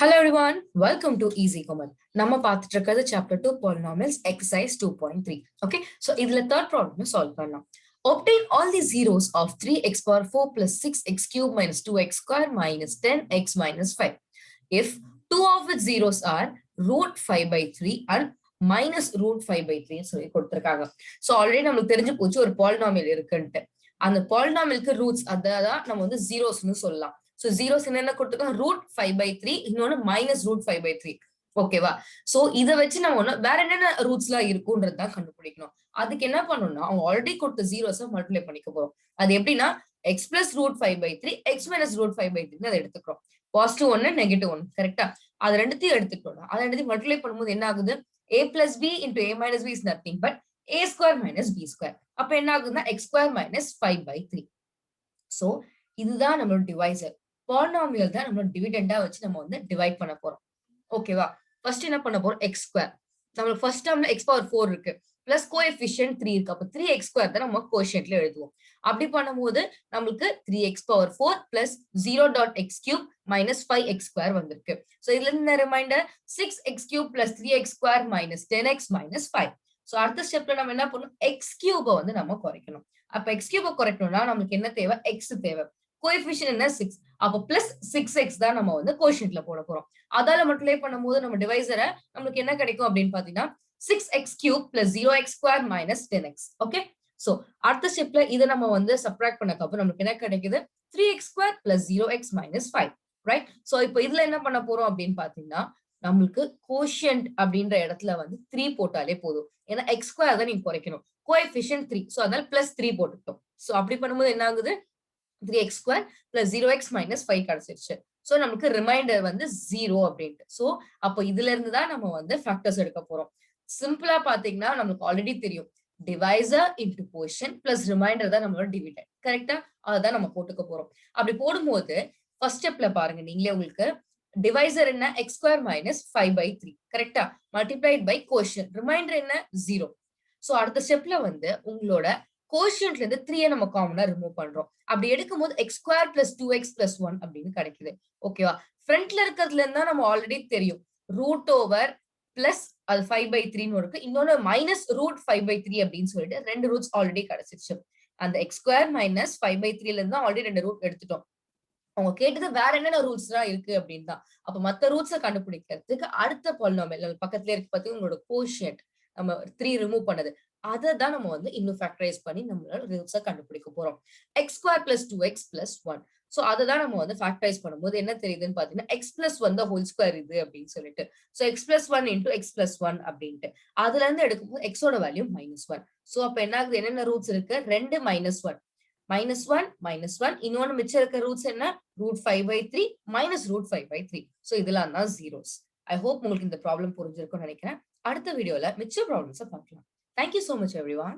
Hello everyone, welcome to Easy Common. நம்ம பார்த்துட்டு இருக்கிறது chapter 2 polynomials exercise 2.3. Okay, so இதுல third problem solve பண்ணலாம். Obtain all the zeros of 3x power 4 plus 6x cube minus 2x square minus 10x minus 5. If two of its zeros are root 5 by 3 and minus root 5 by 3 சொல்லி கொடுத்திருக்காங்க. So already நமக்கு தெரிஞ்சு போச்சு ஒரு polynomial இருக்குன்ட்டு. அந்த polynomialக்கு roots அதான் நம்ம வந்து zeros-னு சொல்லலாம். So zeros என்னென்ன கொடுத்துருக்கோம் root 5 by 3 இன்னொன்னு minus root 5 by 3. ஓகேவா? சோ இதை வச்சு நம்ம ஒண்ணு வேற என்னென்ன ரூட்ஸ்லாம் இருக்கும்ன்றதுதான் கண்டுபிடிக்கணும். அதுக்கு என்ன பண்ணணும்னா அவங்க ஆல்ரெடி கொடுத்த ஜீரோஸை மல்டிப்ளை பண்ணிக்க போறோம். அது எப்படின்னா x plus root 5 by 3 x minus root 5 by 3 அதை எடுத்துக்கிறோம். பாசிட்டிவ் ஒன்னு நெகட்டிவ் ஒன்னு கரெக்டா? அது ரெண்டுத்தையும் எடுத்துக்கிட்டோம். அதை ரெண்டுத்தையும் மல்டிப்ளை பண்ணும்போது என்ன ஆகுது? a plus b into a minus b is nothing but a square minus b square. அப்ப என்ன ஆகுதுன்னா x square minus 5 by 3. So இதுதான் நம்மளோட டிவைசர். பாலினாமியல் தான் நம்மளோட டிவிடெண்டா வச்சு நம்ம வந்து டிவைட் பண்ண போறோம். ஓகேவா? ஃபர்ஸ்ட் என்ன பண்ண போறோம்? X square. நம்மளுக்கு ஃபர்ஸ்ட் டேர்ம்ல எக்ஸ் பவர் 4 இருக்கு பிளஸ் கோஎஃபிஷியன்ட் 3 இருக்கு. அப்ப 3x ஸ்கொயர் தான் நம்ம கோஎஃபிஷியன்ட்ல எழுதுவோம். அப்படி பண்ணும்போது நம்மளுக்கு 3x power 4 plus 0.x cube minus 5x square வந்திருக்கு. சோ இதுல இருந்து remainder 6x cube plus 3x square minus 10x minus 5. So அடுத்த ஸ்டெப்ல நம்ம என்ன பண்ணணும்? எக்ஸ் கியூபை வந்து நம்ம குறைக்கணும். அப்ப எக்ஸ் கியூபை குறைக்கணும்னா நமக்கு என்ன தேவை? எக்ஸ் தேவை. கோஎஃபிஷியன்ட் என்ன 6. அப்ப பிளஸ் 6x தான் நம்ம வந்து கோஎஃபிஷியன்ட்ல போட போறோம். அதால மல்டிப்ளை பண்ணும்போது நம்ம டிவைசரை நமக்கு என்ன கிடைக்கும் அப்படின்னு பாத்தீங்கன்னா 6x cube plus 0x square minus 10x. Okay, so அடுத்த ஸ்டெப்ல இதை நம்ம வந்து சப்ட்ராக்ட் பண்ணக்கப்புறம் நமக்கு என்ன கிடைக்குது? 3x square plus 0x minus 5. Right? So இப்போ இதுல என்ன பண்ண போறோம் அப்படின்னு பாத்தீங்கன்னா நம்மளுக்கு கோஷியன்ட் அப்படின்ற இடத்துல வந்து 3 போட்டாலே போதும். ஏன்னா எக்ஸ் ஸ்கொயர் தான் நீங்க குறைக்கணும். கோஎஃபிஷியன்ட் 3, சோ அதனால பிளஸ் 3 போட்டுட்டோம். சோ அப்படி பண்ணும்போது என்ன ஆகுது? 3x square plus 0x minus 5 கிடைச்சிருச்சு. சோ நமக்கு ரிமைண்டர் வந்து 0 அப்படின்ட்டு. சோ அப்போ இதுல இருந்து தான் நம்ம வந்து ஃபேக்டர்ஸ் எடுக்க போறோம். சிம்பிளா பாத்தீங்கன்னா நமக்கு ஆல்ரெடி தெரியும் டிவைசர் இன்டு கோஷன் பிளஸ் ரிமைண்டர் தான் நம்மளோட டிவிடெண்ட். கரெக்டா? அதுதான் நம்ம போட்டுக்க போறோம். அப்படி போடும்போது ஃபர்ஸ்ட் ஸ்டெப்ல பாருங்க நீங்களே உங்களுக்கு டிவைசர் என்ன? x square minus 5 by 3. கரெக்டா? Multiplied by quotient. ரிமைண்டர் என்ன? 0. சோ அடுத்த ஸ்டெப்ல வந்து உங்களோட கோஷியன்ட்ல இருந்து 3 நம்ம காமனா ரிமூவ் பண்றோம். அப்படி எடுக்கும்போது x square plus 2x plus 1 அப்படின்னு கிடைக்குது. ஓகேவா? ஃப்ரண்ட்ல இருக்கிறதுல இருந்தா நம்ம ஆல்ரெடி தெரியும் ரூட் ஓவர் பிளஸ் அது 5 by 3 இருக்கு. இன்னொன்னு மைனஸ் ரூட் 5 by 3 அப்படின்னு சொல்லிட்டு ரெண்டு ரூட்ஸ் ஆல்ரெடி கிடைச்சிருச்சு. அந்த x ஸ்கொயர் மைனஸ் 5 by 3ல இருந்து ஆல்ரெடி ரெண்டு ரூட் எடுத்துட்டோம். அவங்க கேட்டது வேற என்னென்ன ரூட்ஸ் எல்லாம் இருக்கு அப்படின்னு தான். அப்ப மத்த ரூட்ஸை கண்டுபிடிக்கிறதுக்கு அடுத்த பாலினாமியல் பக்கத்துல இருக்கு பாத்தீங்கன்னா உங்களோட கோஷியன்ட் நம்ம 3 ரிமூவ் பண்ணது அதை தான் நம்ம வந்து இன்னும் ஃபேக்டரைஸ் பண்ணி நம்மளோட ரூட்ஸை கண்டுபிடிக்க போறோம். X square plus 2x plus 1. So அதை தான் நம்ம வந்து ஃபேக்டரைஸ் பண்ணும்போது என்ன தெரியுதுன்னு பாத்தீங்கன்னா X plus 1 the whole square இது அப்படின்னு சொல்லிட்டு. So X plus 1 into X plus 1 அப்படின்ட்டு அதுல இருந்து எடுக்கும்போது எக்ஸோட வேல்யூ -1. சோ அப்ப என்ன ஆகுது? என்னென்ன ரூட்ஸ் இருக்கு? 2 -1 -1 இன்னொன்னு மிச்சம் இருக்க ரூட்ஸ் என்ன? Root 5 by 3 minus root 5 by 3. So இதெல்லாம் தான் ஜீரோஸ். ஐ ஹோப் உங்களுக்கு இந்த ப்ராப்ளம் புரிஞ்சிருக்கும்னு நினைக்கிறேன். அடுத்த வீடியோல மிச்ச ப்ராப்ளம்ஸை பார்க்கலாம். Thank you so much, everyone.